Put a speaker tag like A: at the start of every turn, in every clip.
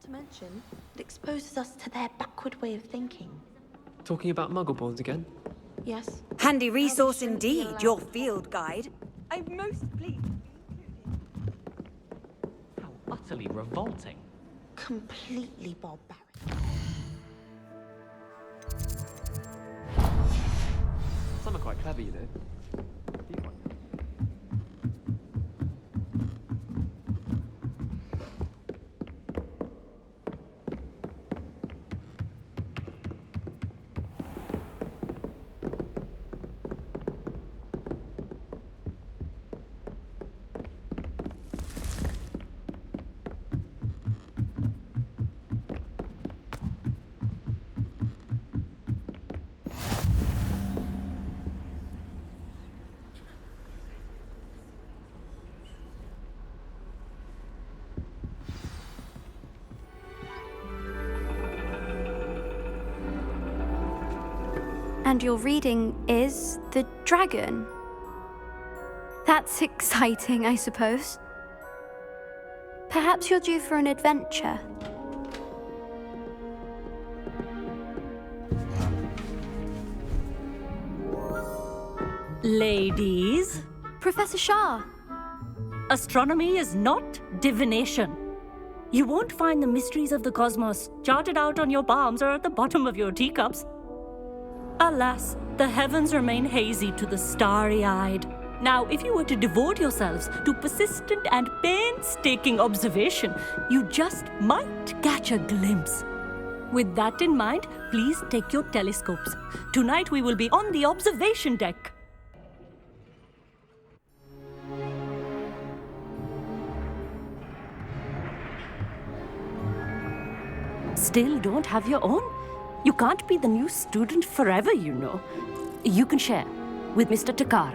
A: Not to mention, it exposes us to their backward way of thinking.
B: Talking about muggleborns again?
A: Yes.
C: Handy resource
A: shouldn't be
C: indeed,
A: allowed
C: your
A: to
C: field guide. I'm most pleased.
D: How utterly revolting.
A: Completely barbaric.
B: Some are quite clever, you know. Be quite-
E: And your reading is the dragon. That's exciting, I suppose. Perhaps you're due for an adventure.
F: Ladies,
E: Professor Shah.
F: astronomy is not divination. You won't find the mysteries of the cosmos charted out on your palms or at the bottom of your teacups. Alas, the heavens remain hazy to the starry-eyed. Now, if you were to devote yourselves to persistent and painstaking observation, you just might catch a glimpse. With that in mind, please take your telescopes. Tonight we will be on the observation deck. Still don't have your own? You can't be the new student forever, you know. You can share with Mr. Takar.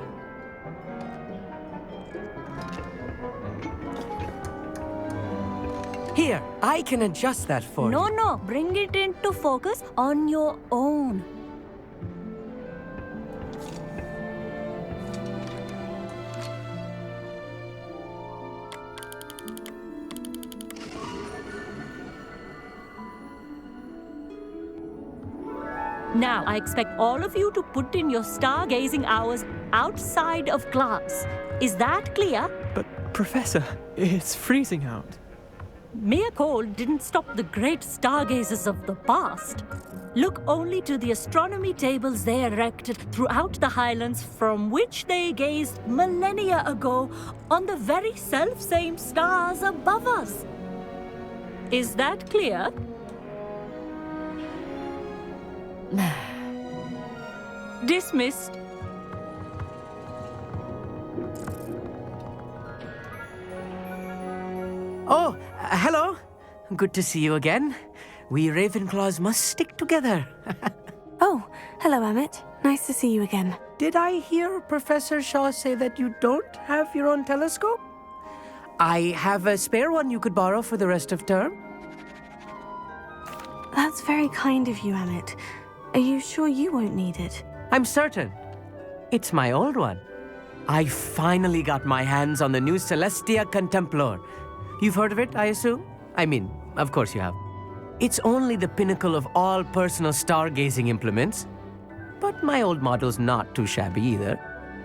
G: Here, I can adjust that for you.
F: No, bring it into focus on your own. Now, I expect all of you to put in your stargazing hours outside of class. Is that clear?
B: But, Professor, it's freezing out.
F: Mere cold didn't stop the great stargazers of the past. Look only to the astronomy tables they erected throughout the Highlands from which they gazed millennia ago on the very self-same stars above us. Is that clear? Dismissed.
G: Oh, hello. Good to see you again. We Ravenclaws must stick together.
H: Oh, hello, Amit. Nice to see you again.
G: Did I hear Professor Shaw say that you don't have your own telescope? I have a spare one you could borrow for the rest of term.
H: That's very kind of you, Amit. Are you sure you won't need it?
G: I'm certain. It's my old one. I finally got my hands on the new Celestia Contemplar. You've heard of it, I assume? I mean, of course you have. It's only the pinnacle of all personal stargazing implements. But my old model's not too shabby either.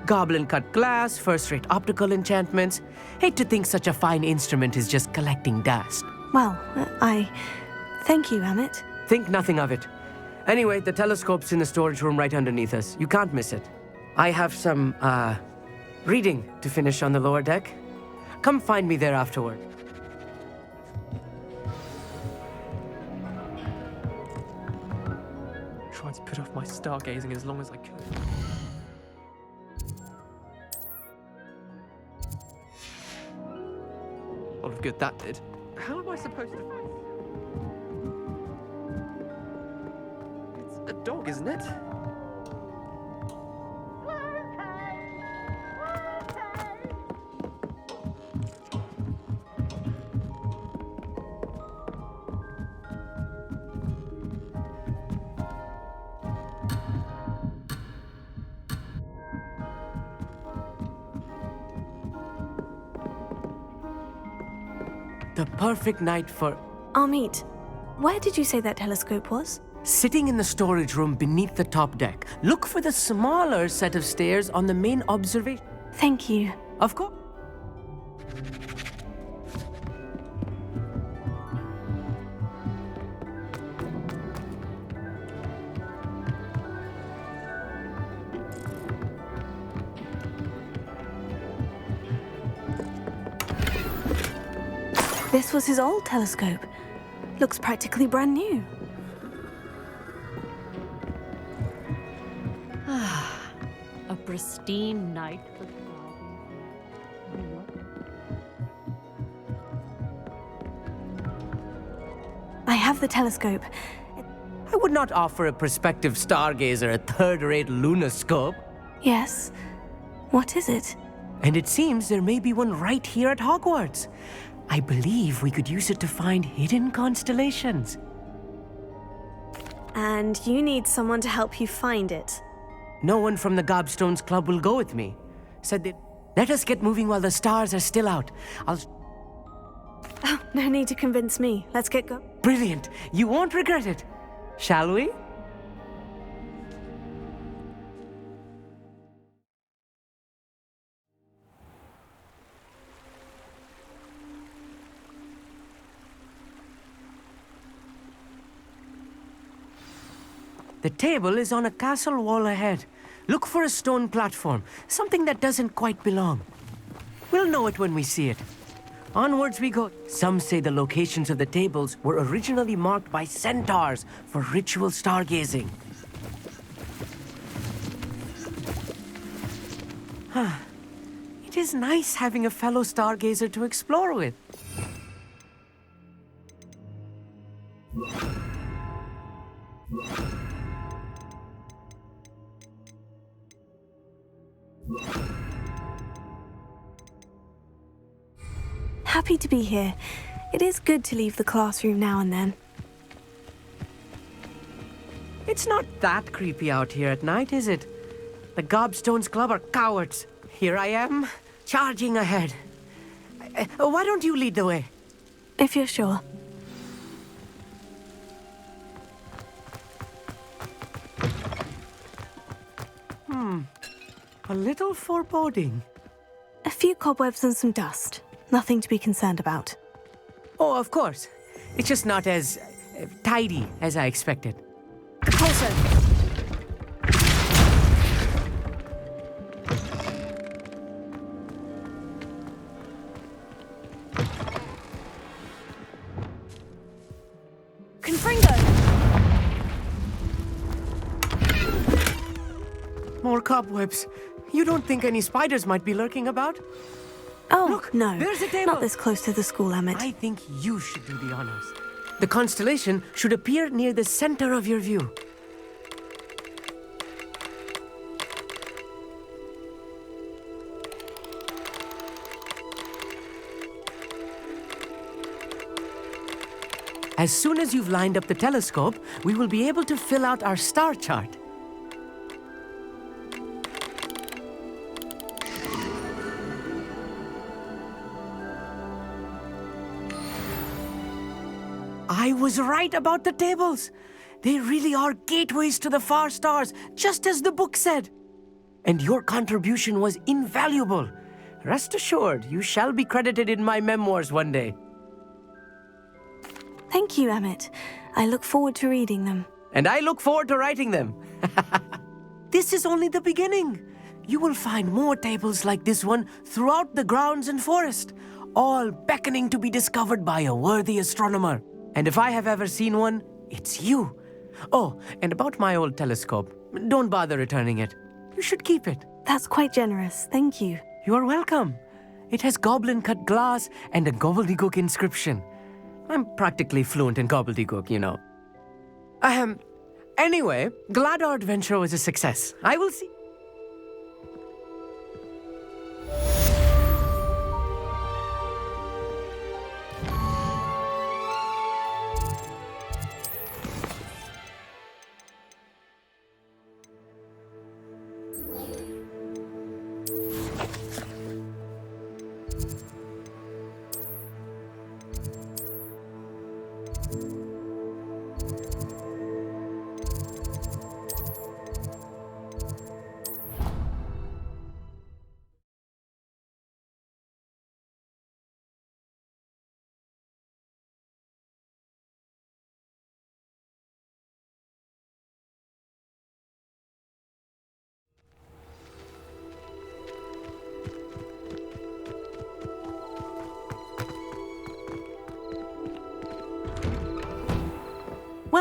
G: Goblin-cut glass, first-rate optical enchantments. Hate to think such a fine instrument is just collecting dust.
H: Well, thank you, Amit.
G: Think nothing of it. Anyway, the telescope's in the storage room right underneath us. You can't miss it. I have some, reading to finish on the lower deck. Come find me there afterward.
B: Tried to put off my stargazing as long as I could. A lot of good that did. How am I supposed to find... It's a dog, isn't it?
G: The perfect night for...
H: Amit, where did you say that telescope was?
G: Sitting in the storage room beneath the top deck. Look for the smaller set of stairs on the main observation.
H: Thank you.
G: Of course.
H: This was his old telescope. Looks practically brand new.
F: A pristine night for the
H: I have the telescope.
G: I would not offer a prospective stargazer a third-rate lunoscope.
H: Yes. What is it?
G: And it seems there may be one right here at Hogwarts. I believe we could use it to find hidden constellations.
H: And you need someone to help you find it.
G: No one from the Gobstones Club will go with me. Said they let us get moving while the stars are still out.
H: Oh, no need to convince me. Let's get going.
G: Brilliant. You won't regret it. Shall we? The table is on a castle wall ahead. Look for a stone platform, something that doesn't quite belong. We'll know it when we see it. Onwards we go. Some say the locations of the tables were originally marked by centaurs for ritual stargazing. It is nice having a fellow stargazer to explore with.
H: Happy to be here. It is good to leave the classroom now and then.
G: It's not that creepy out here at night, is it? The Gobstones Club are cowards. Here I am, charging ahead. Why don't you lead the way?
H: If you're sure.
G: A little foreboding.
H: A few cobwebs and some dust. Nothing to be concerned about.
G: Oh, of course. It's just not as tidy as I expected. Closer!
H: Confringo!
G: More cobwebs. You don't think any spiders might be lurking about?
H: Oh,
G: Look,
H: no.
G: there's a table.
H: Not this close to the school, Emmett.
G: I think you should do the honors. The constellation should appear near the center of your view. As soon as you've lined up the telescope, we will be able to fill out our star chart. I was right about the tables. They really are gateways to the far stars, just as the book said. And your contribution was invaluable. Rest assured, you shall be credited in my memoirs one day.
H: Thank you, Emmett. I look forward to reading them.
G: And I look forward to writing them. This is only the beginning. You will find more tables like this one throughout the grounds and forest, all beckoning to be discovered by a worthy astronomer. And if I have ever seen one, it's you. Oh, and about my old telescope, don't bother returning it. You should keep it.
H: That's quite generous. Thank you.
G: You are welcome. It has goblin-cut glass and a gobbledygook inscription. I'm practically fluent in gobbledygook, you know. Anyway, glad our adventure was a success. I will see.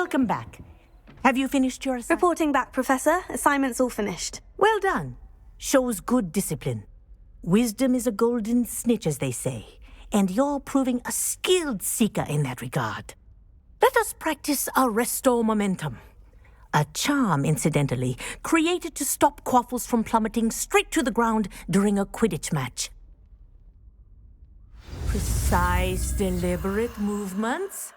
I: Welcome back. Have you finished your assignment?
H: Reporting back, Professor. Assignment's all finished.
I: Well done. Shows good discipline. Wisdom is a golden snitch, as they say, and you're proving a skilled seeker in that regard. Let us practice our restore momentum. A charm, incidentally, created to stop quaffles from plummeting straight to the ground during a Quidditch match. Precise, deliberate movements.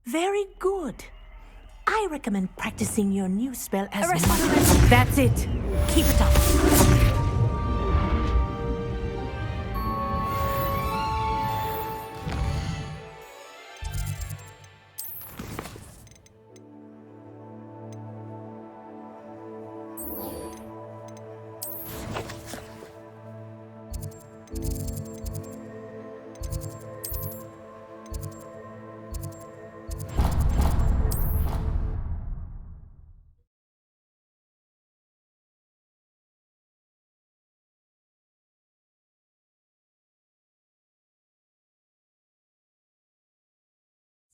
I: Very good. I recommend practicing your new spell as much. That's it. Keep it up.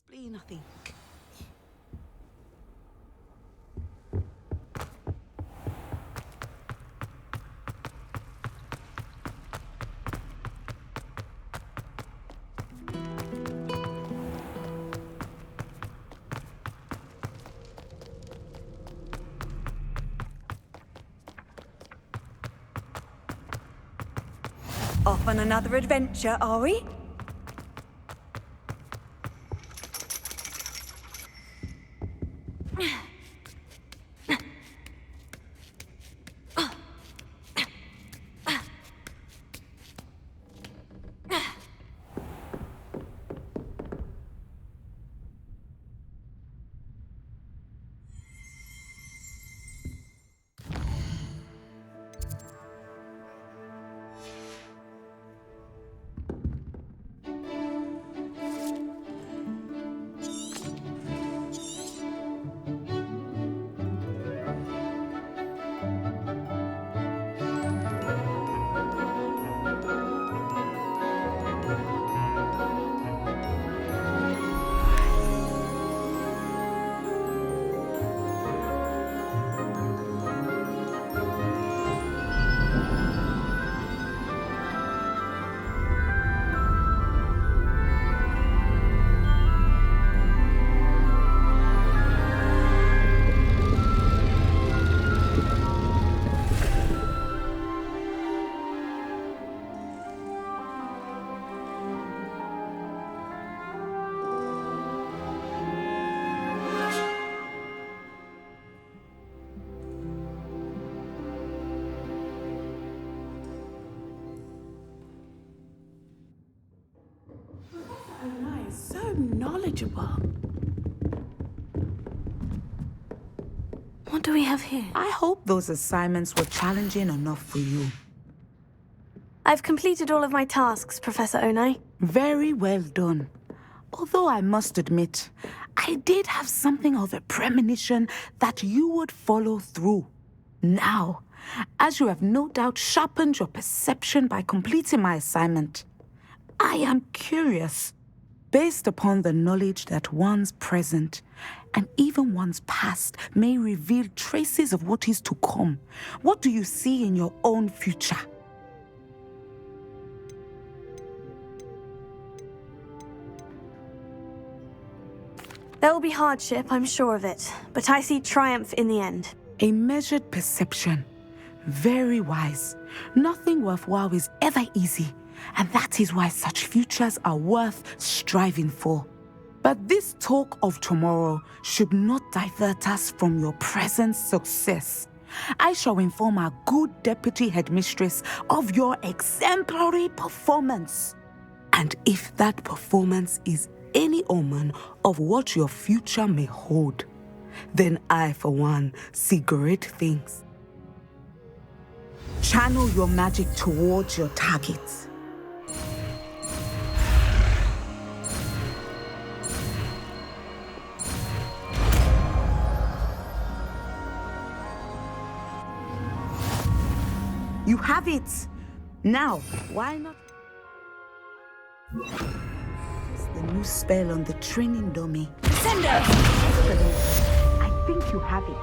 J: Spleen, I think.
C: Off on another adventure, are we?
J: So knowledgeable.
H: What do we have here?
J: I hope those assignments were challenging enough for you.
H: I've completed all of my tasks, Professor Onai.
J: Very well done. Although I must admit, I did have something of a premonition that you would follow through. Now, as you have no doubt sharpened your perception by completing my assignment, I am curious. Based upon the knowledge that one's present and even one's past may reveal traces of what is to come, what do you see in your own future?
H: There will be hardship, I'm sure of it, but I see triumph in the end.
J: A measured perception. Very wise. Nothing worthwhile is ever easy, and that is why such futures are worth striving for. But this talk of tomorrow should not divert us from your present success. I shall inform our good deputy headmistress of your exemplary performance. And if that performance is any omen of what your future may hold, then I, for one, see great things. Channel your magic towards your targets. You have it! Now, why not? It's the new spell on the training dummy.
C: Sender!
J: I think you have it.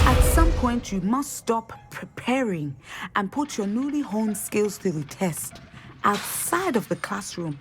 J: At some point, you must stop preparing and put your newly honed skills to the test outside of the classroom.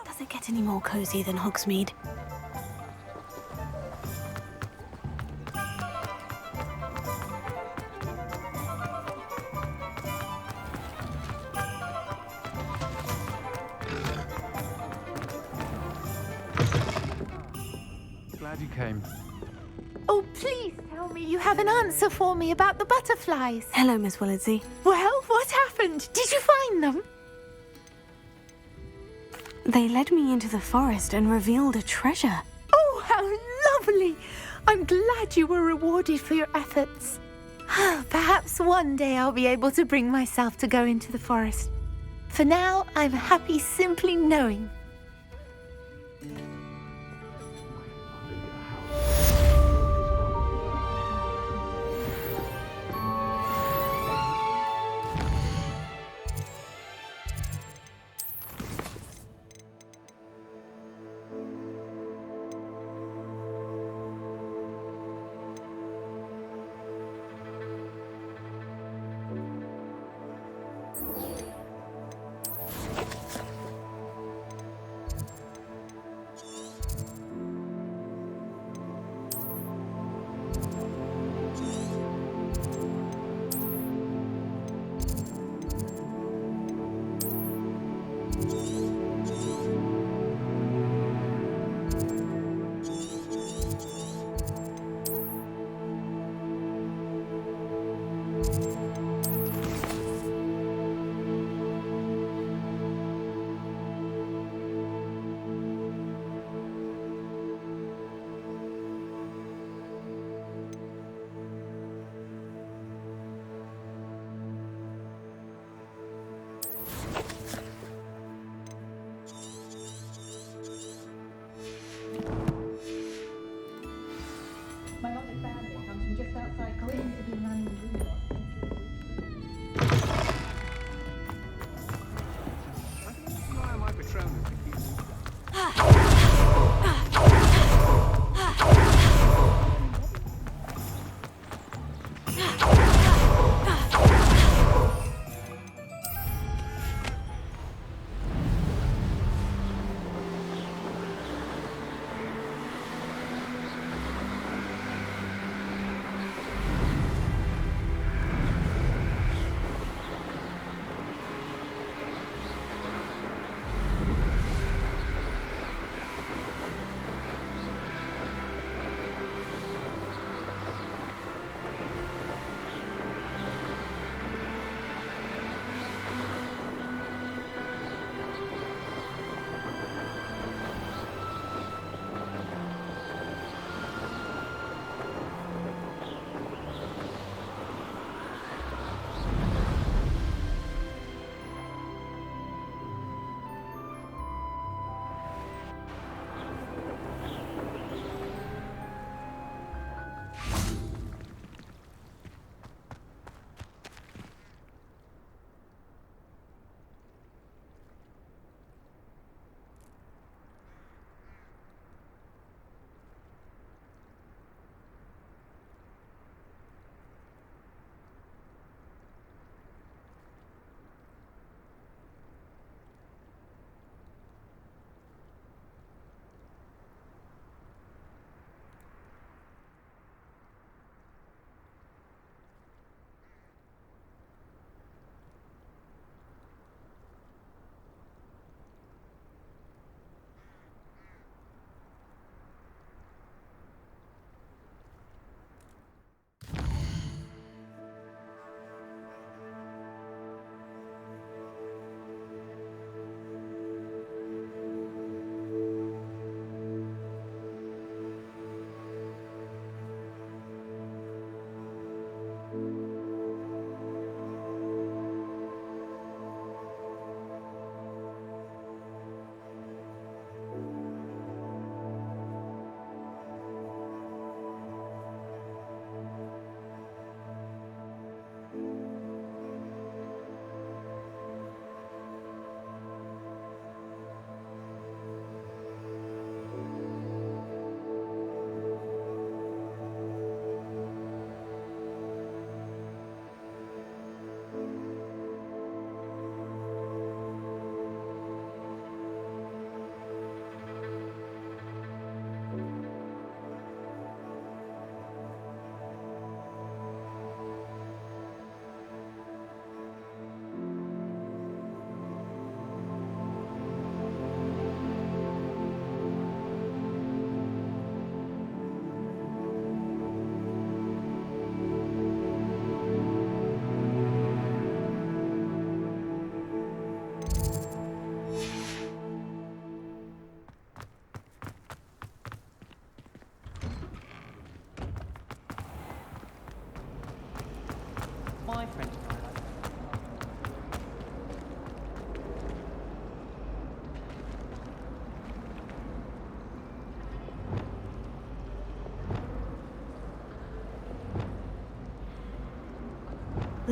H: Does it get any more cozy than Hogsmeade?
B: Glad you came.
A: Oh, please tell me you have an answer for me about the butterflies.
H: Hello, Miss Willardsey.
A: Well, what happened? Did you find them?
H: They led me into the forest and revealed a treasure.
A: Oh, how lovely! I'm glad you were rewarded for your efforts. Perhaps one day I'll be able to bring myself to go into the forest. For now, I'm happy simply knowing.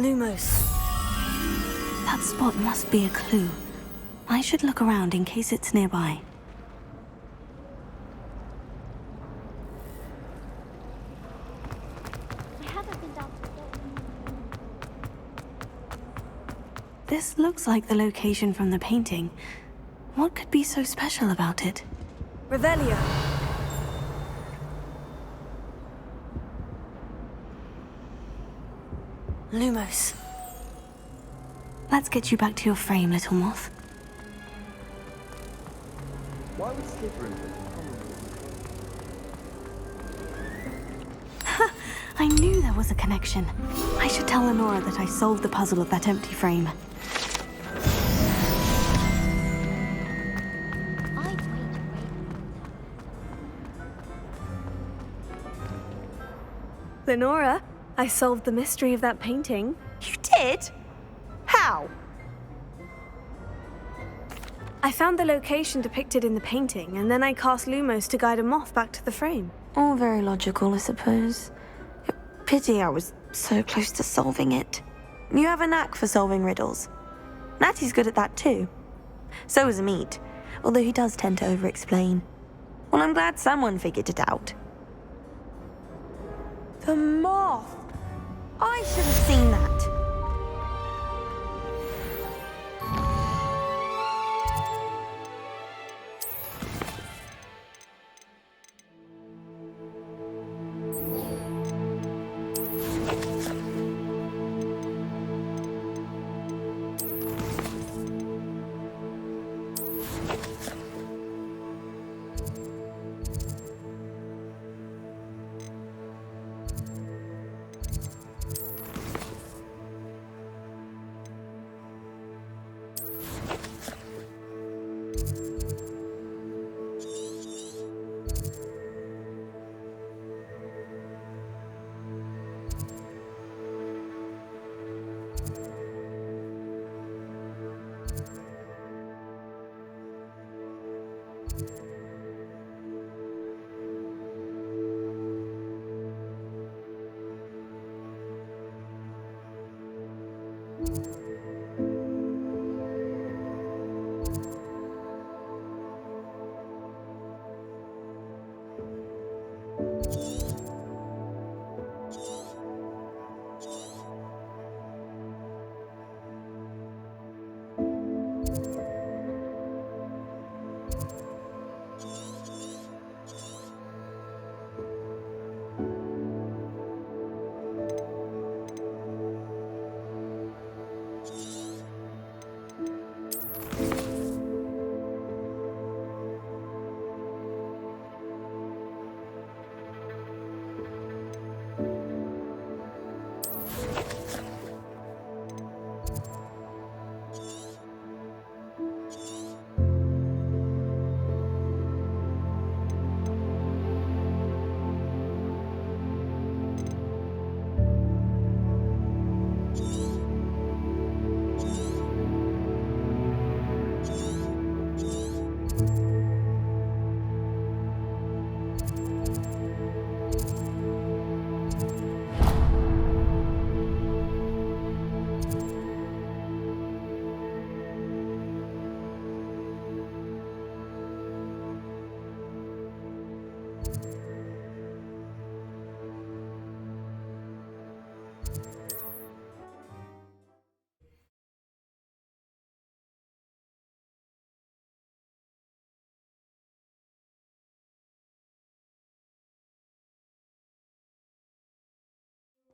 H: Lumos. That spot must be a clue. I should look around in case it's nearby. This looks like the location from the painting. What could be so special about it? Revelio. Lumos. Let's get you back to your frame, little moth.
B: Why would Slytherin
H: I knew there was a connection. I should tell Lenora that I solved the puzzle of that empty frame. Lenora, I solved the mystery of that painting.
C: You did? How?
H: I found the location depicted in the painting, and then I cast Lumos to guide a moth back to the frame. All very logical, I suppose. Pity I was so close to solving it. You have a knack for solving riddles. Natty's good at that too. So is Amit, although he does tend to over-explain. Well, I'm glad someone figured it out. The moth! I should have seen that.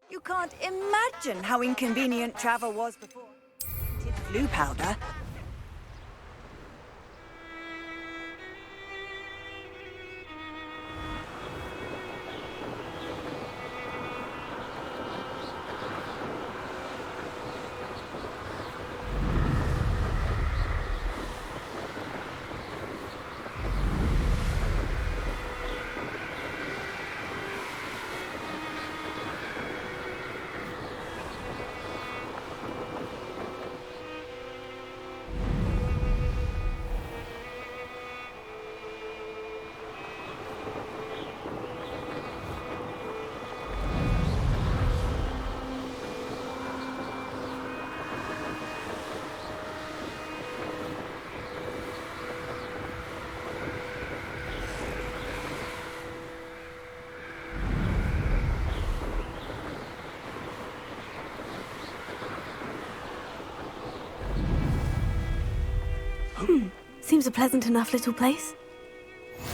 C: You can't imagine how inconvenient travel was before. Blue powder.
H: Seems a pleasant enough little place.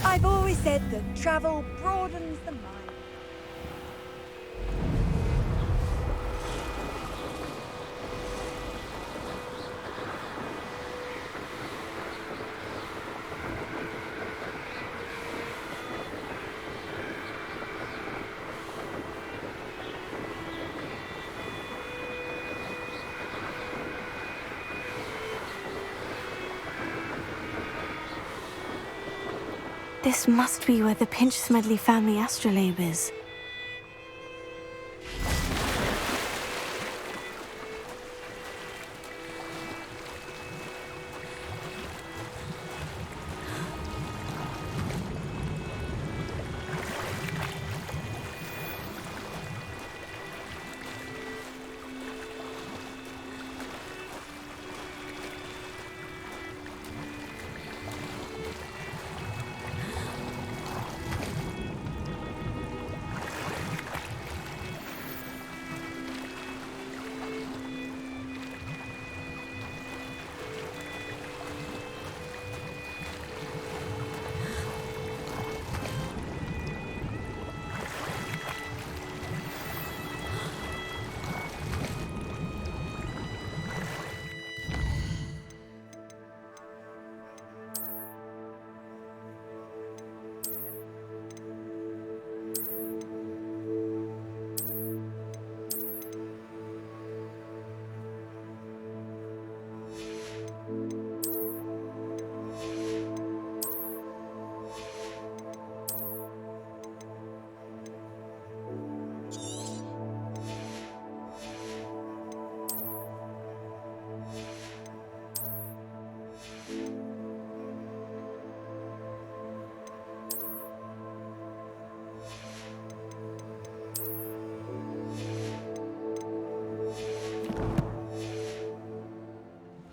C: I've always said that travel broadens the mind.
H: This must be where the Pinch-Smedley family astrolabe is.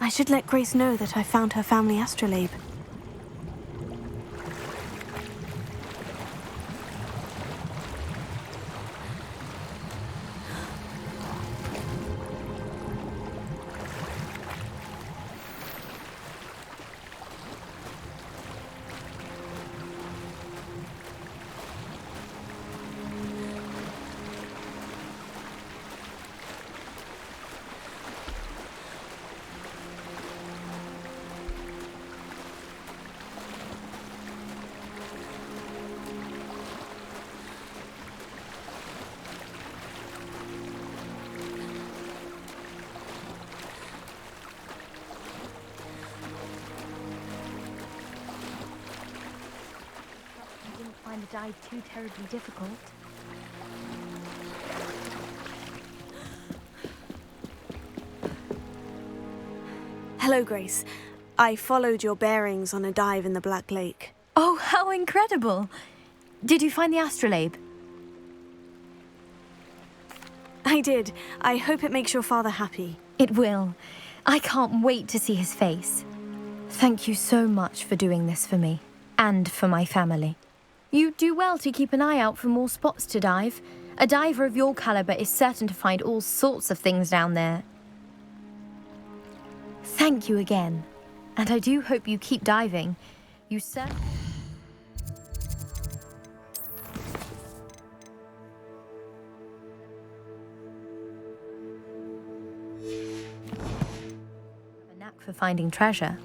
H: I should let Grace know that I found her family astrolabe.
A: Find the dive too terribly difficult.
H: Hello, Grace. I followed your bearings on a dive in the Black Lake.
A: Oh, how incredible! Did you find the astrolabe?
H: I did. I hope it makes your father happy.
A: It will. I can't wait to see his face. Thank you so much for doing this for me, and for my family. You do well to keep an eye out for more spots to dive. A diver of your caliber is certain to find all sorts of things down there. Thank you again. And I do hope you keep diving. You certainly... have a knack for finding treasure.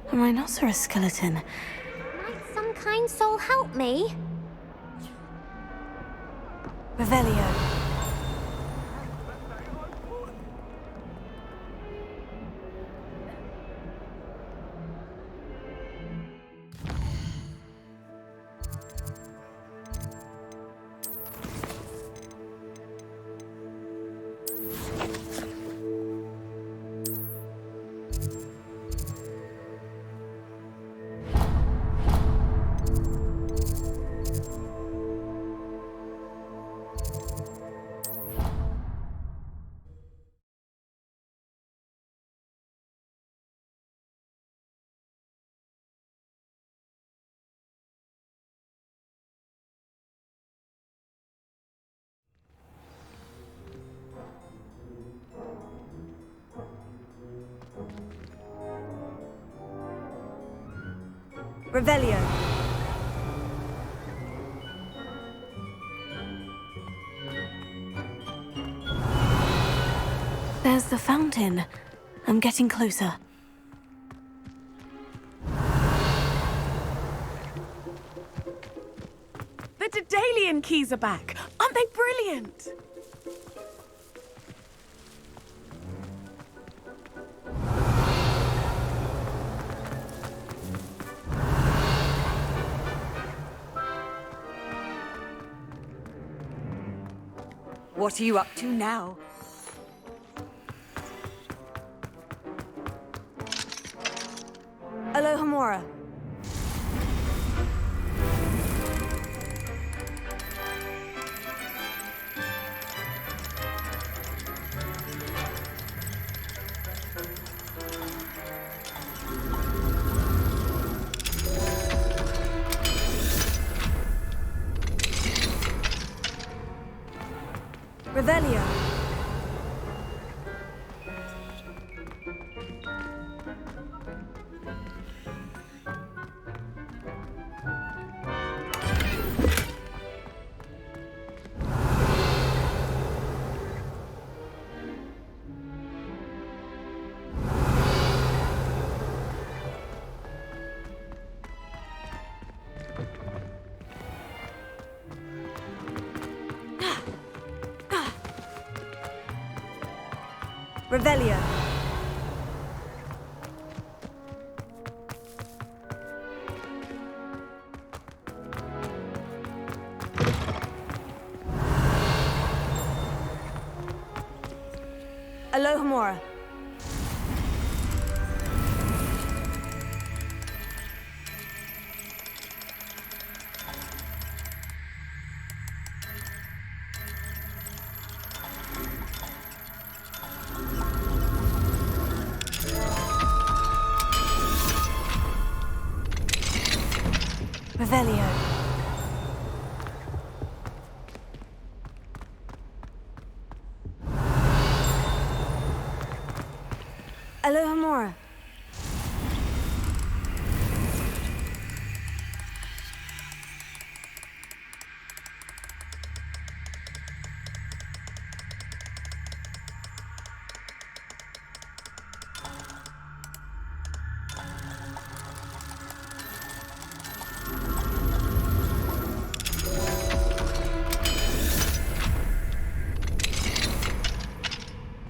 H: A rhinoceros skeleton.
E: Might some kind soul help me?
H: Revelio. Revelio. There's the fountain. I'm getting closer.
J: The Daedalian keys are back. Aren't they brilliant?
C: What are you up to now? Alohomora. Revelio. Revelio. Alohomora. Revelio. Alohomora.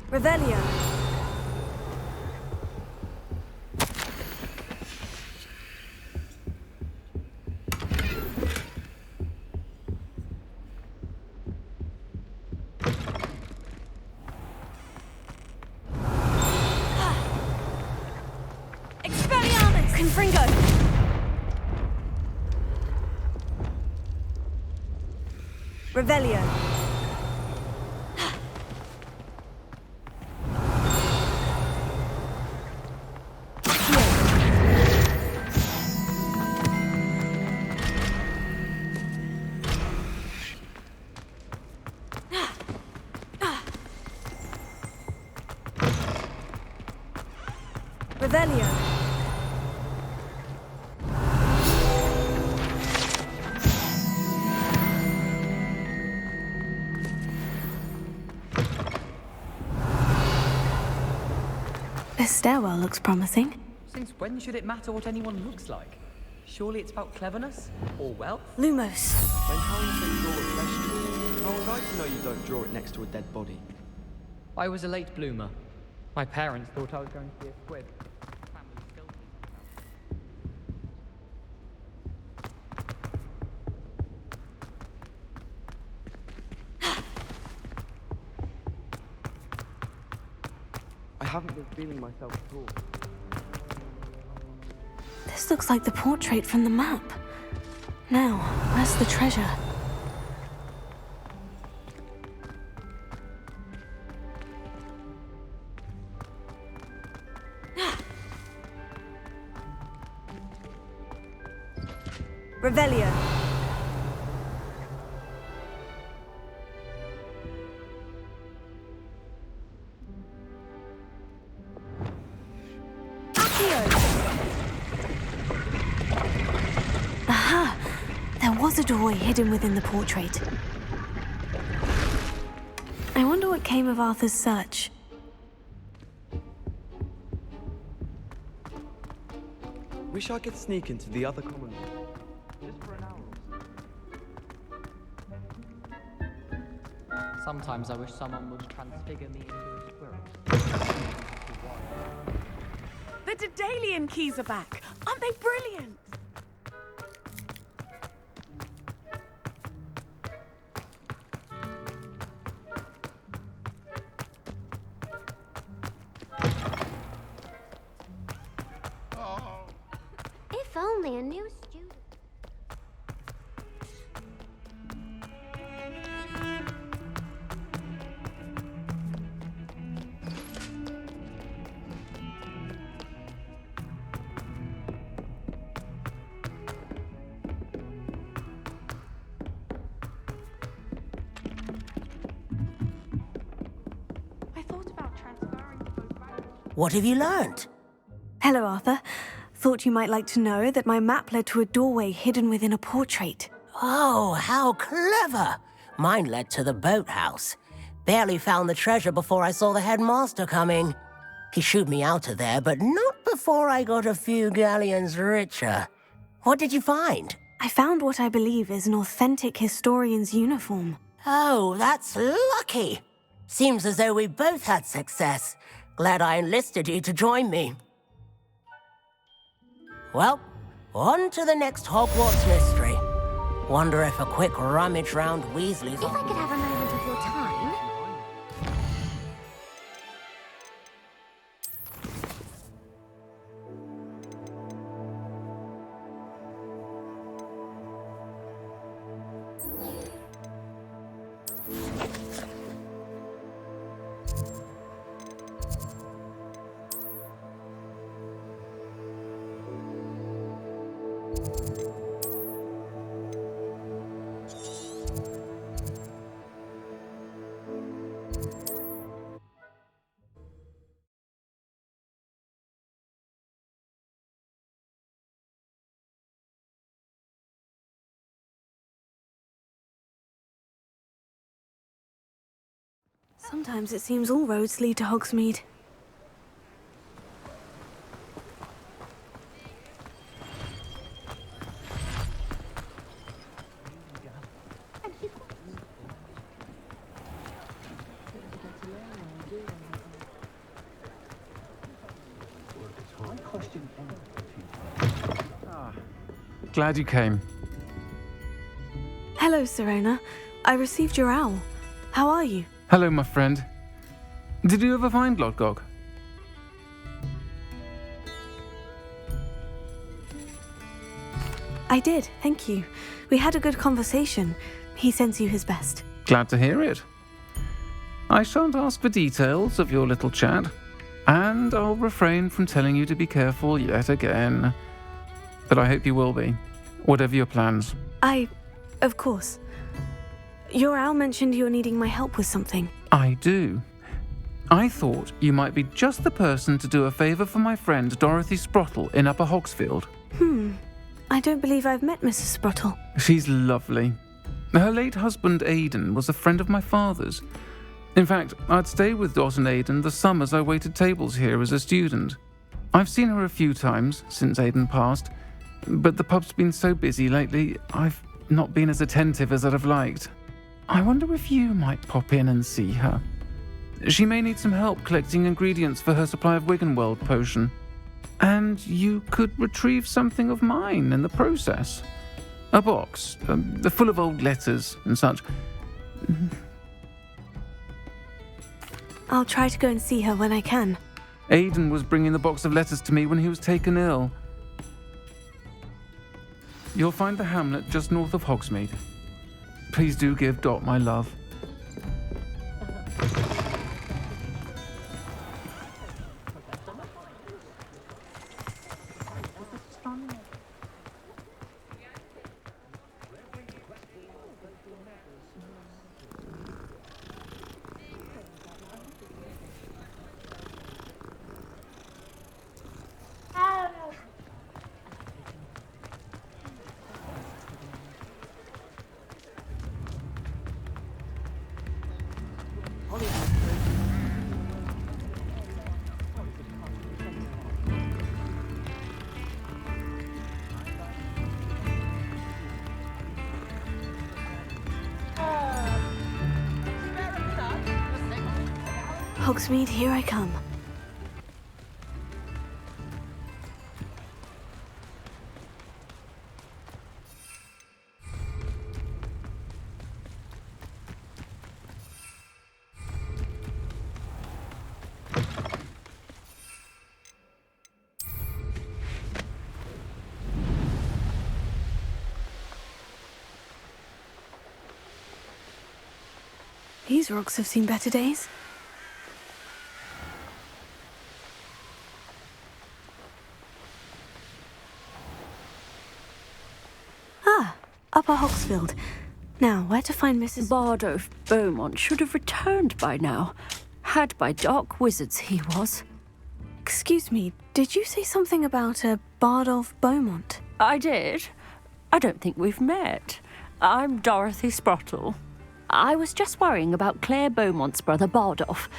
C: Revelio. Expelliarmus! Confringo! Revelio. Revelio. This stairwell looks promising.
B: Since when should it matter what anyone looks like? Surely it's about cleverness or wealth?
H: Lumos.
B: When Harry said you're a flesh tool, how was Nice to know you don't draw it next to a dead body.
D: I was a late bloomer. My parents thought I was going to be a squib. Family skeleton.
B: I haven't been feeling myself at all.
H: This looks like the portrait from the map. Now, where's the treasure?
C: Revelio.
H: Aha! There was a doorway hidden within the portrait. I wonder what came of Arthur's search.
B: Wish I could sneak into the other common room. Just for an hour or so.
D: Sometimes I wish someone would transfigure me into a squirrel.
K: The Daedalian keys are back. Aren't they brilliant?
E: If only a new student.
K: I thought about transferring to both ranks.
I: What have you learned?
H: Hello, Arthur. Thought you might like to know that my map led to a doorway hidden within a portrait.
I: Oh, how clever! Mine led to the boathouse. Barely found the treasure before I saw the headmaster coming. He shooed me out of there, but not before I got a few galleons richer. What did you find?
H: I found what I believe is an authentic historian's uniform.
I: Oh, that's lucky. Seems as though we both had success. Glad I enlisted you to join me. Well, on to the next Hogwarts mystery. Wonder if a quick rummage round Weasley's...
E: If I could have a moment of your time.
H: Sometimes it seems all roads lead to Hogsmeade.
L: Glad you came.
H: Hello, Serona. I received your owl. How are you?
L: Hello, my friend. Did you ever find Lodgok?
H: I did, thank you. We had a good conversation. He sends you his best.
L: Glad to hear it. I shan't ask for details of your little chat, and I'll refrain from telling you to be careful yet again. But I hope you will be, whatever your plans.
H: Of course. Your owl mentioned you're needing my help with something.
L: I do. I thought you might be just the person to do a favour for my friend Dorothy Sprottle in Upper Hogsfield.
H: I don't believe I've met Mrs. Sprottle.
L: She's lovely. Her late husband Aidan was a friend of my father's. In fact, I'd stayed with Dot and Aidan the summers I waited tables here as a student. I've seen her a few times since Aidan passed, but the pub's been so busy lately, I've not been as attentive as I'd have liked. I wonder if you might pop in and see her. She may need some help collecting ingredients for her supply of Wiggenweld potion. And you could retrieve something of mine in the process. A box, full of old letters and such.
H: I'll try to go and see her when I can.
L: Aidan was bringing the box of letters to me when he was taken ill. You'll find the hamlet just north of Hogsmeade. Please do give Dot my love.
H: Hogsmeade, here I come. These rocks have seen better days. Upper Hogsfield. Now, where to find Mrs.
F: Bardolph Beaumont should have returned by now. Had by dark wizards he was.
H: Excuse me, did you say something about a Bardolph Beaumont?
F: I did. I don't think we've met. I'm Dorothy Sprottle. I was just worrying about Claire Beaumont's brother Bardolph,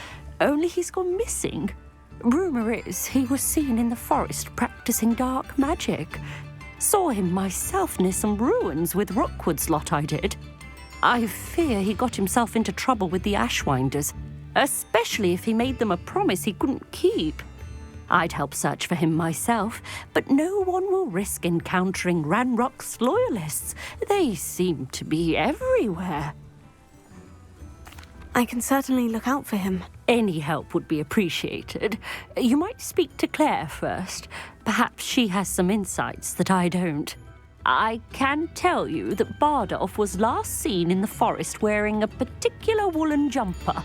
F: only he's gone missing. Rumour is he was seen in the forest practicing dark magic. Saw him myself near some ruins with Rookwood's lot I did. I fear he got himself into trouble with the Ashwinders, especially if he made them a promise he couldn't keep. I'd help search for him myself, but no one will risk encountering Ranrock's loyalists. They seem to be everywhere.
H: I can certainly look out for him.
F: Any help would be appreciated. You might speak to Claire first. Perhaps she has some insights that I don't. I can tell you that Bardolph was last seen in the forest wearing a particular woolen jumper,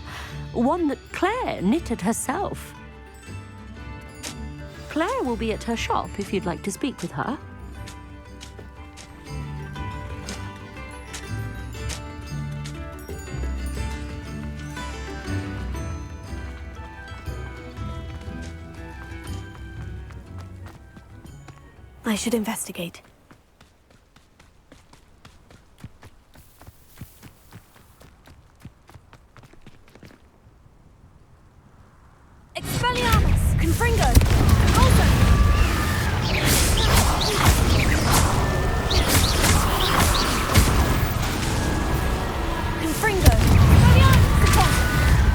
F: one that Claire knitted herself. Claire will be at her shop if you'd like to speak with her.
H: I should investigate.
C: Expelliarmus! Confringo! Repulsor! Confringo! Expelliarmus! Repulsor!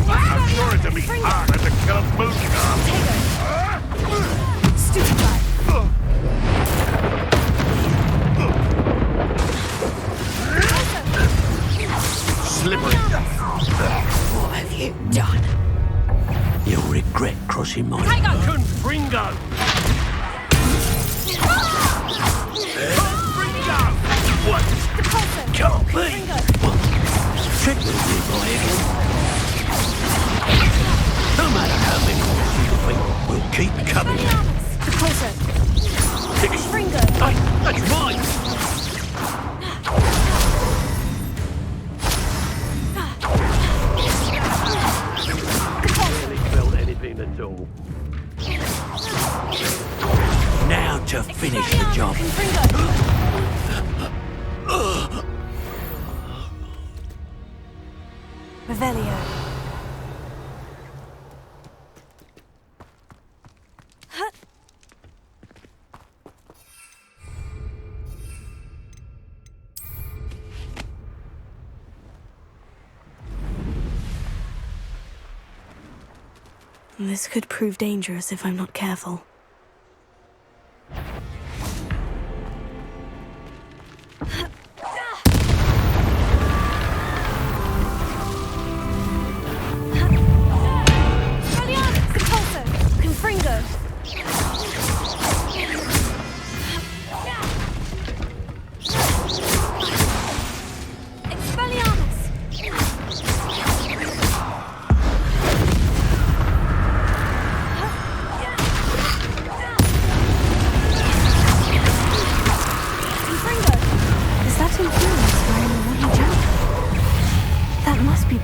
M: I'm sure it'd be harder to kill a moonshot.
C: Stupefy!
M: Slippery.
N: What have you done? You'll regret crossing my path.
M: Confringo! Confringo! What?
N: Can't be. Trick with me, boy, again. Keep coming.
H: Closer. Fringo.
N: That's mine. Barely felt anything at all. Now to finish the job.
H: Revelio. This could prove dangerous if I'm not careful.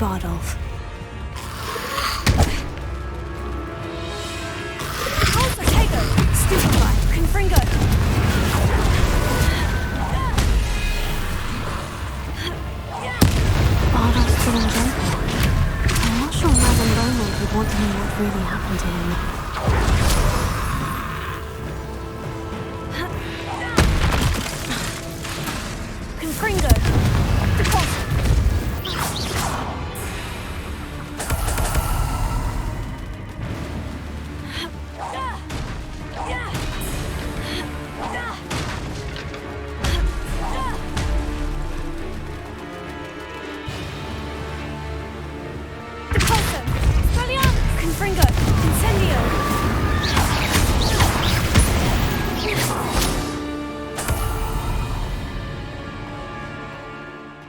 H: Bardolph. Stupefy. Confringo. Bardolph's still in jumper. I'm not sure Madame Beaumont would want to know what really happened to him. Confringo. Deposit.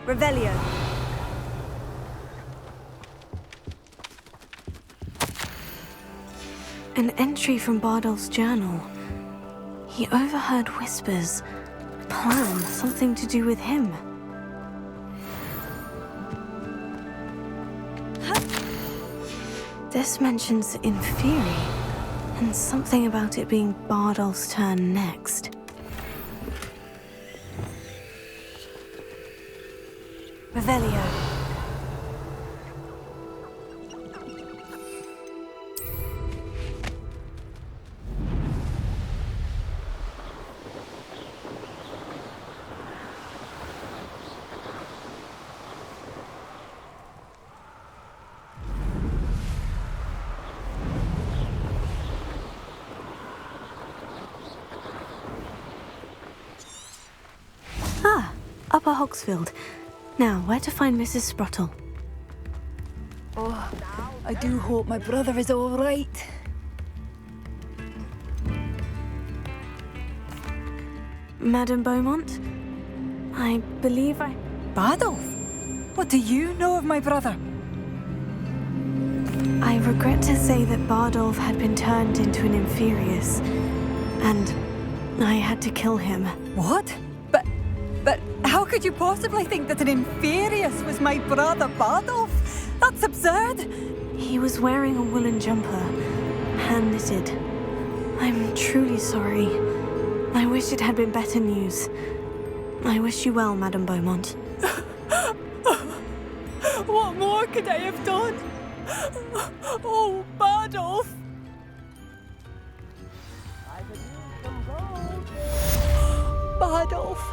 H: Revelio. An entry from Bardolph's journal. He overheard whispers. A plan, something to do with him. This mentions Inferi, and something about it being Bardolph's turn next. Revelio. Upper Hogsfield. Now, where to find Mrs. Sprottle?
C: Oh, I do hope my brother is all right.
H: Madame Beaumont? I believe I...
C: Bardolph? What do you know of my brother?
H: I regret to say that Bardolph had been turned into an Inferius, and I had to kill him.
C: What? But how could you possibly think that an Inferius was my brother Bardolph? That's absurd!
H: He was wearing a woolen jumper, hand-knitted. I'm truly sorry. I wish it had been better news. I wish you well, Madame Beaumont.
C: What more could I have done? Oh, Bardolph! Bardolph!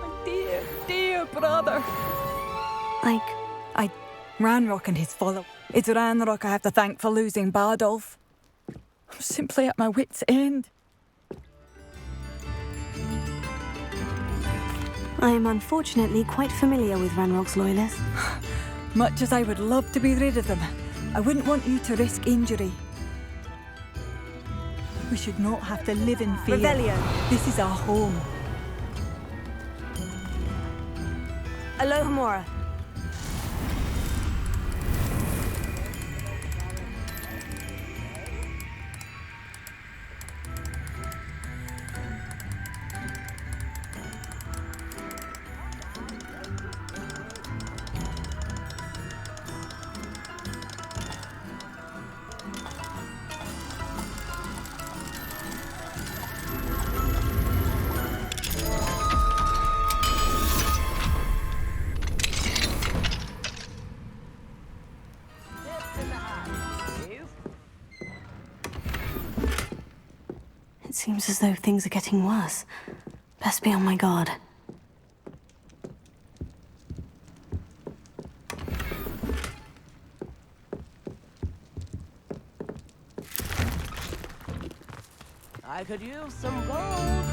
C: My dear brother. Ranrock and his follow. It's Ranrock I have to thank for losing Bardolph. I'm simply at my wit's end.
H: I am unfortunately quite familiar with Ranrock's loyalists.
C: Much as I would love to be rid of them, I wouldn't want you to risk injury. We should not have to live in fear.
H: Revelio.
C: This is our home.
H: Alohomora. Seems as though things are getting worse. Best be on my guard.
G: I could use some gold.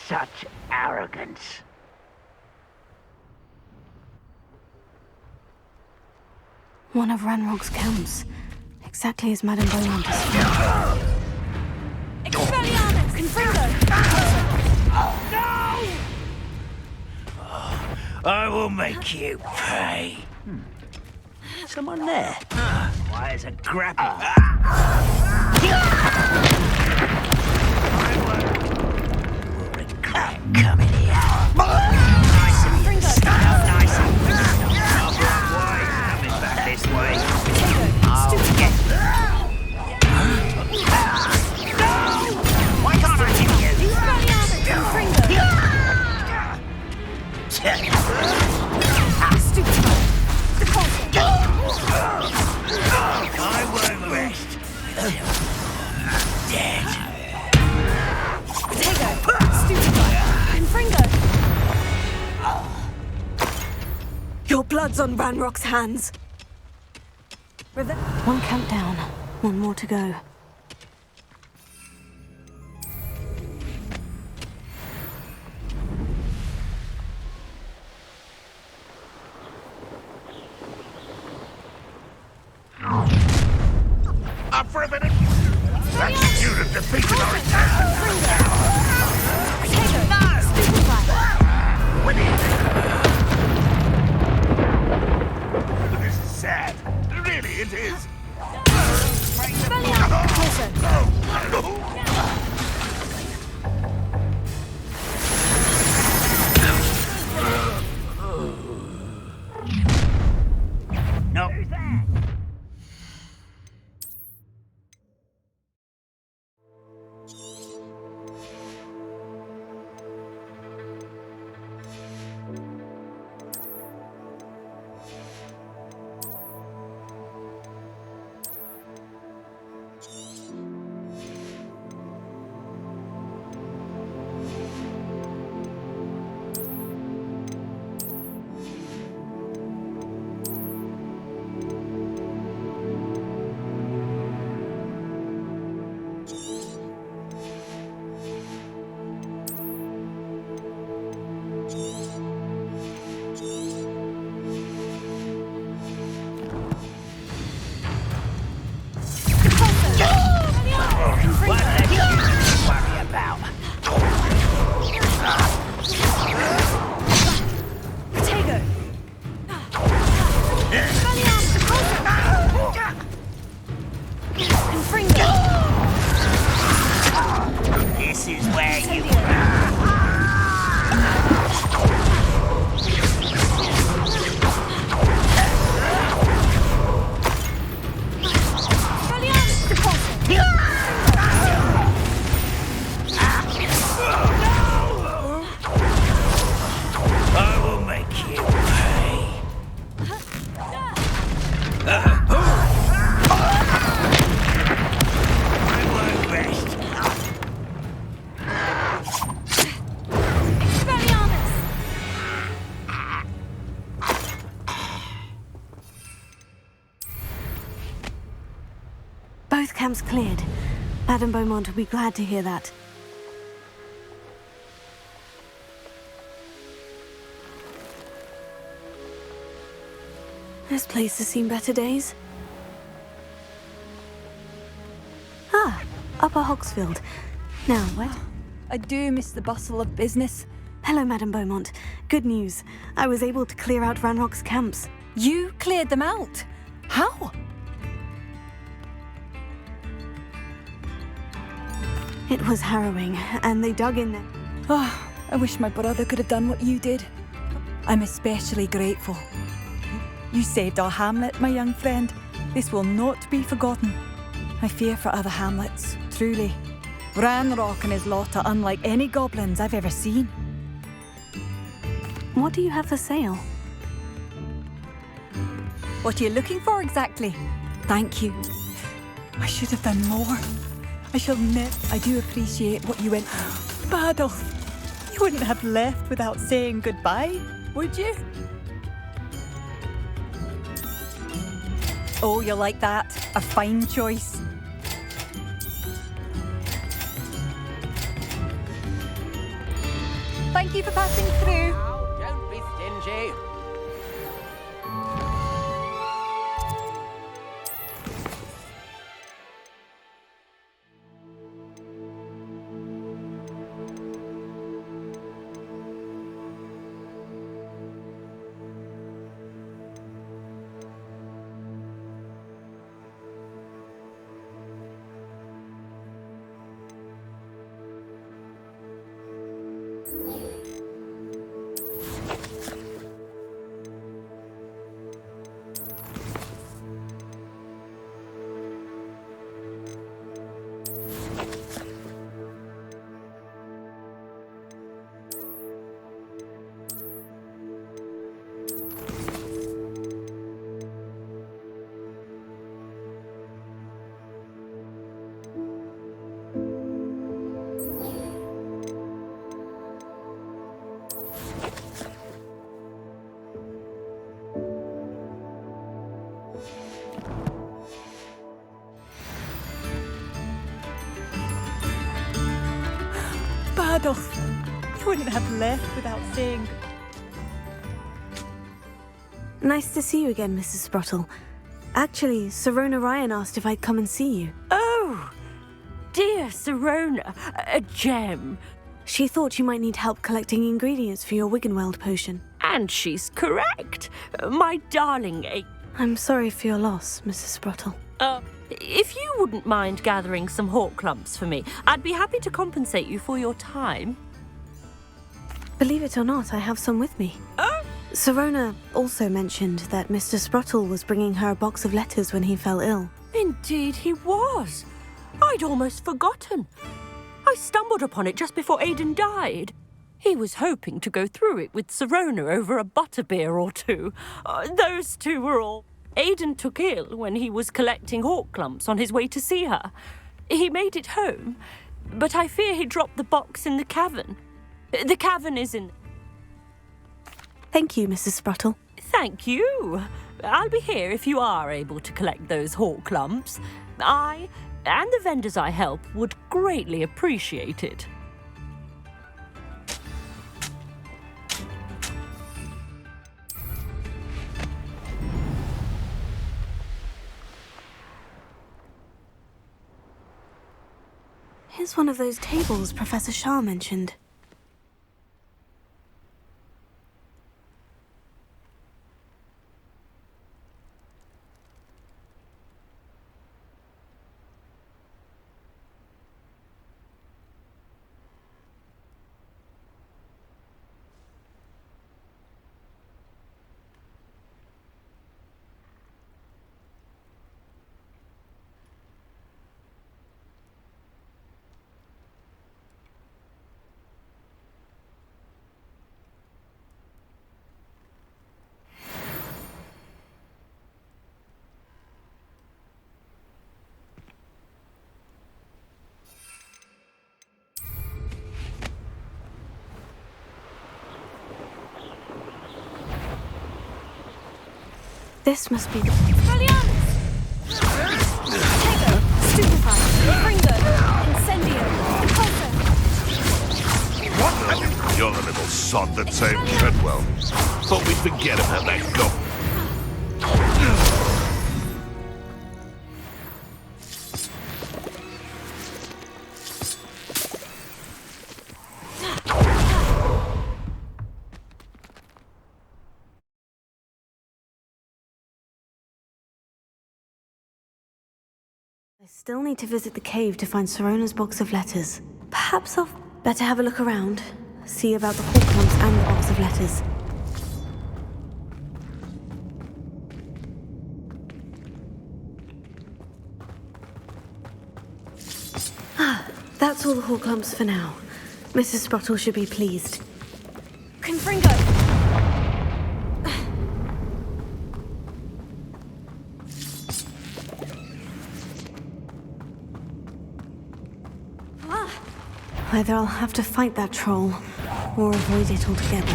N: Such arrogance.
H: One of Ranrock's camps. Exactly as Madame Beaumont described.
C: Expelliarmus! Confringo!
N: I will make you pay. Someone there? Why, it's a grapple. Will regret coming here. Nice of you. Nice of you. Why coming back this way? I'll get you. Why can't I hit you?
C: Expelliarmus! Confringo! Stupefy! Deposit!
N: I won't rest until I'm dead.
C: Potato! Stupefy! Confringo!
H: Your blood's on Ranrock's hands. One count down. One more to go.
M: Up for a minute. That student defeated our attack.
C: Potato! Stupefy!
M: This is sad. Really, it is.
N: No. What the you worry about?
C: Potato! Confringo!
N: This is where you I will make you pay. I won't rest.
C: Expelliarmus!
H: Both camps cleared. Madame Beaumont will be glad to hear that. This place has seen better days. Ah, Upper Hogsfield. Now, what?
C: I do miss the bustle of business.
H: Hello, Madame Beaumont. Good news. I was able to clear out Ranrock's camps.
C: You cleared them out? How?
H: It was harrowing, and they dug in there.
C: Oh, I wish my brother could have done what you did. I'm especially grateful. You saved our hamlet, my young friend. This will not be forgotten. I fear for other hamlets, truly. Ranrock and his lot are unlike any goblins I've ever seen.
H: What do you have for sale?
C: What are you looking for exactly? Thank you. I should have done more. I do appreciate what you went... Badolf, you wouldn't have left without saying goodbye, would you? Oh, you like that? A fine choice. Thank you for passing through.
G: Don't be stingy.
C: Badolf, you wouldn't have left without saying...
H: Nice to see you again, Mrs. Sprottle. Actually, Sirona Ryan asked if I'd come and see you.
F: Oh, dear Sirona, a gem.
H: She thought you might need help collecting ingredients for your Wiggenweld potion.
F: And she's correct. My darling...
H: I'm sorry for your loss, Mrs. Sprottle.
F: If you wouldn't mind gathering some hawk clumps for me, I'd be happy to compensate you for your time.
H: Believe it or not, I have some with me. Sirona also mentioned that Mr. Sprottle was bringing her a box of letters when he fell ill.
F: Indeed he was. I'd almost forgotten. I stumbled upon it just before Aidan died. He was hoping to go through it with Sirona over a butterbeer or two. Those two were all... Aidan took ill when he was collecting hawk clumps on his way to see her. He made it home, but I fear he dropped the box in the cavern. The cavern is in...
H: Thank you, Mrs. Sprottle.
F: Thank you. I'll be here if you are able to collect those hawk clumps. I and the vendors I help would greatly appreciate it.
H: Here's one of those tables Professor Shah mentioned. This must be the...
E: Stupefy! Fringo! Incendio! Repulsor!
M: What? You're the little sod that saved Treadwell. Thought we'd forget about that goblin.
H: I still need to visit the cave to find Sirona's box of letters. Perhaps I'll better have a look around, see about the hawk clumps and the box of letters. That's all the Horklumps for now. Mrs. Sprottle should be pleased.
E: Confringo!
H: Either I'll have to fight that troll, or avoid it altogether.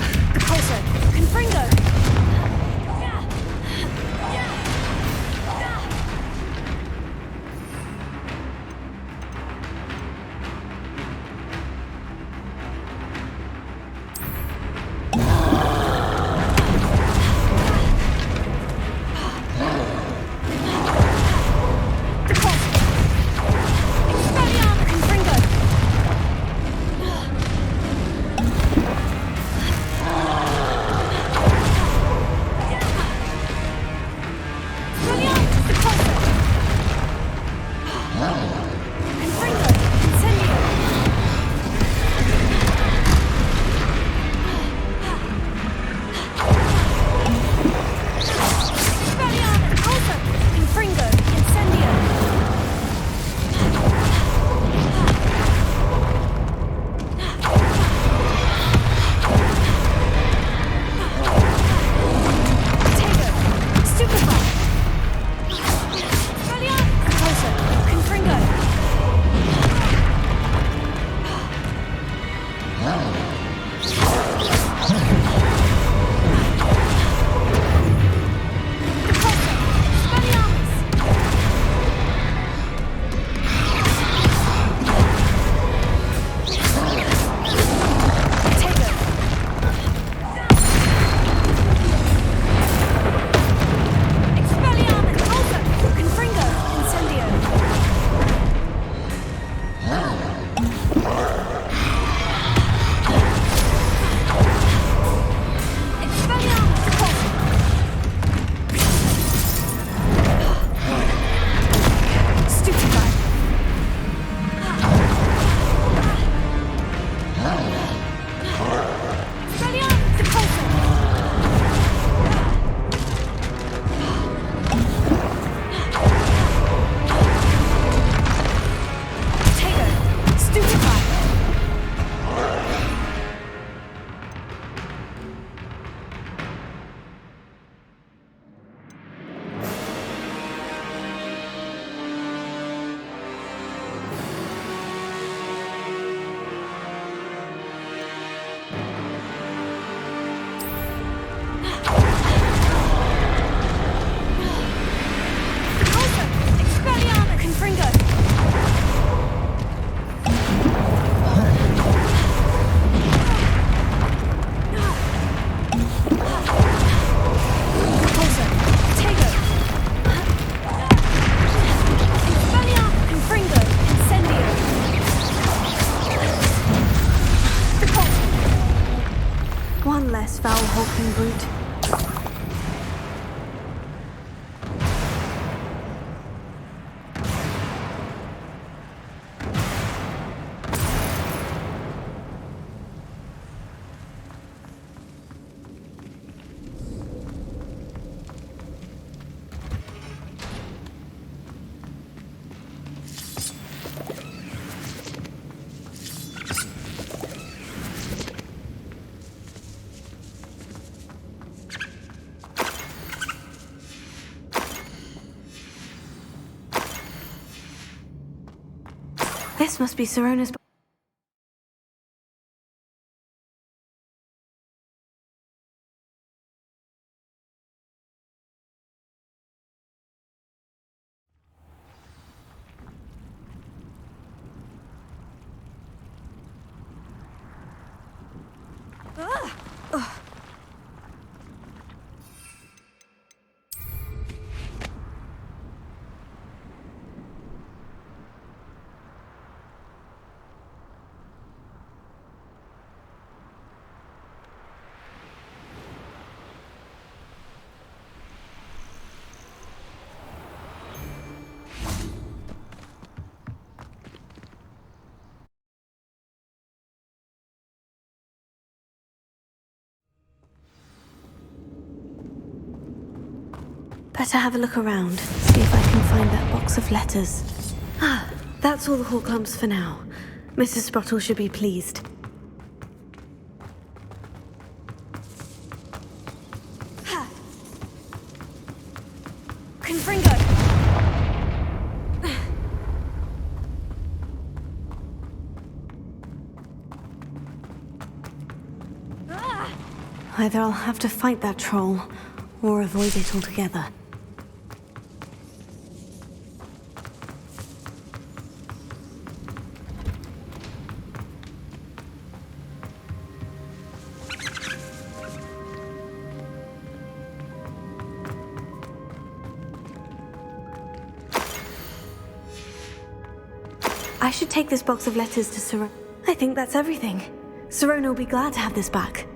E: Also, Confringo!
H: Foul hulking brute. This must be Sirona's. Better have a look around, see if I can find that box of letters. Ah, that's all the Horklumps for now. Mrs. Sprottle should be pleased.
E: Confringo!
H: Either I'll have to fight that troll, or avoid it altogether. I should take this box of letters to Sirona. I think that's everything. Sirona will be glad to have this back.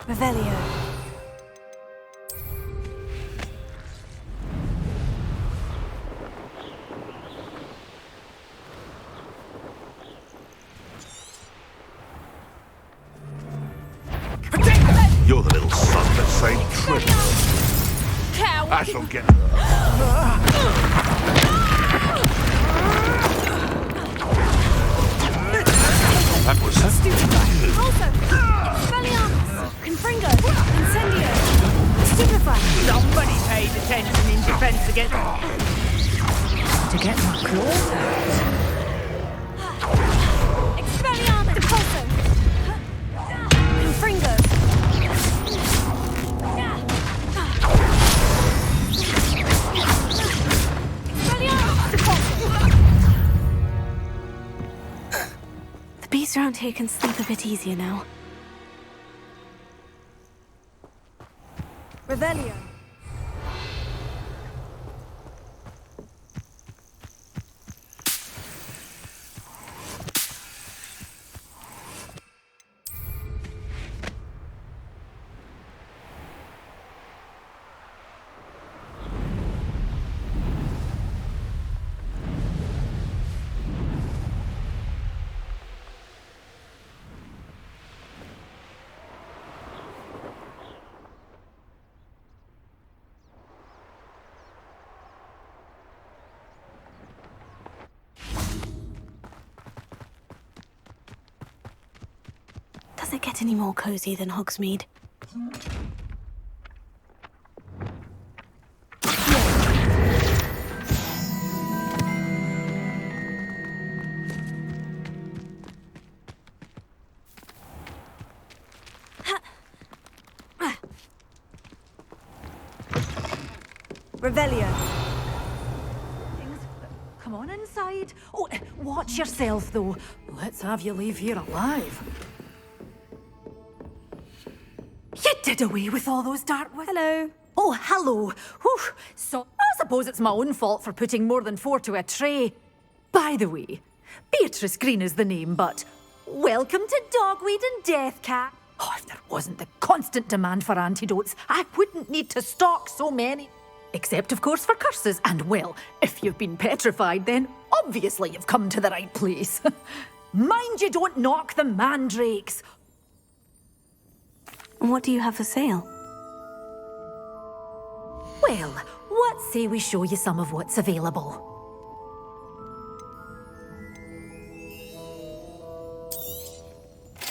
H: Revelio.
M: You're the little son that saved Trip. I shall get... That was stupid.
E: Also, Expelliarmus! Confringo! Incendio! Stupefy!
I: Somebody paid attention in defense against... To get my claws out.
E: Expelliarmus! Depulso! Confringo! Expelliarmus! Depulso!
H: The beasts around here can sleep a bit easier now.
C: Revelio.
H: Does it get any more cozy than Hogsmeade?
C: Revelio.
O: Come on inside. Oh, watch yourself, though. Let's have you leave here alive. You did away with all those dark...
C: Hello.
O: Oh, hello. Whew. So, I suppose it's my own fault for putting more than 4 to a tray. By the way, Beatrice Green is the name, but welcome to Dogweed and Deathcat. Oh, if there wasn't the constant demand for antidotes, I wouldn't need to stock so many. Except, of course, for curses. And, well, if you've been petrified, then obviously you've come to the right place. Mind you don't knock the mandrakes.
H: What do you have for sale?
O: Well, what say we show you some of what's available?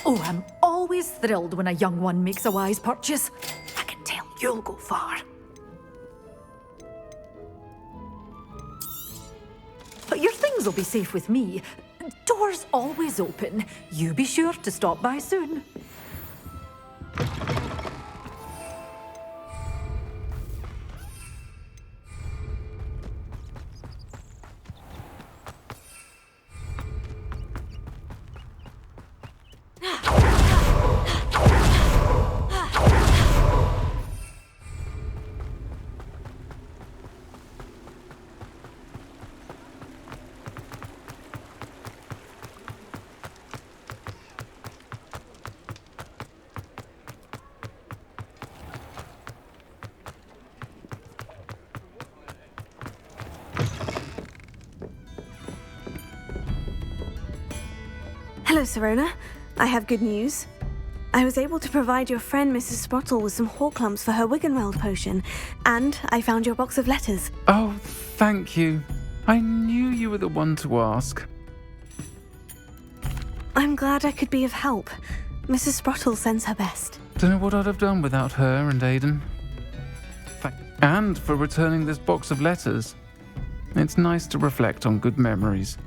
O: Oh, I'm always thrilled when a young one makes a wise purchase. I can tell you'll go far. But your things will be safe with me. Doors always open. You be sure to stop by soon.
H: Hello, Serona. I have good news. I was able to provide your friend Mrs. Sprottle with some Horklumps for her Wiggenweld potion, and I found your box of letters.
L: Oh, thank you. I knew you were the one to ask.
H: I'm glad I could be of help. Mrs. Sprottle sends her best.
L: Don't know what I'd have done without her and Aidan. And for returning this box of letters. It's nice to reflect on good memories.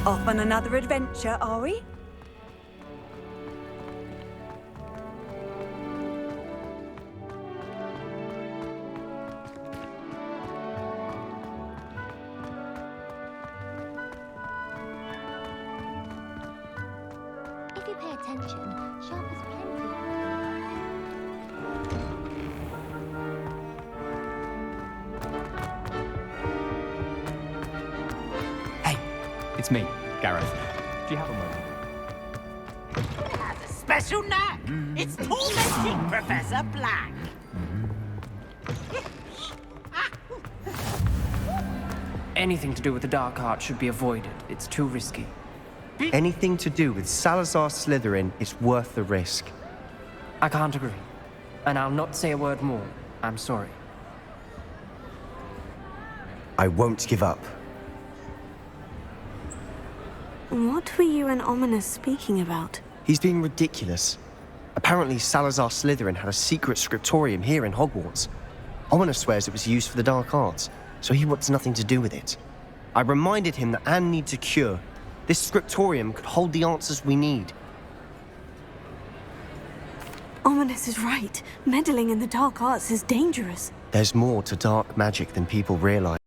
C: Off on another adventure, are we?
E: If you pay attention, Sharp has plenty.
D: It's me, Gareth. Do you have a moment?
N: Has a special knack. It's tormenting Professor Black.
P: Anything to do with the dark art should be avoided. It's too risky.
Q: Anything to do with Salazar Slytherin is worth the risk.
P: I can't agree. And I'll not say a word more. I'm sorry.
Q: I won't give up.
H: What were you and Ominous speaking about?
Q: He's being ridiculous. Apparently Salazar Slytherin had a secret scriptorium here in Hogwarts. Ominous swears it was used for the dark arts, so he wants nothing to do with it. I reminded him that Anne needs a cure. This scriptorium could hold the answers we need.
H: Ominous is right. Meddling in the dark arts is dangerous.
Q: There's more to dark magic than people realize.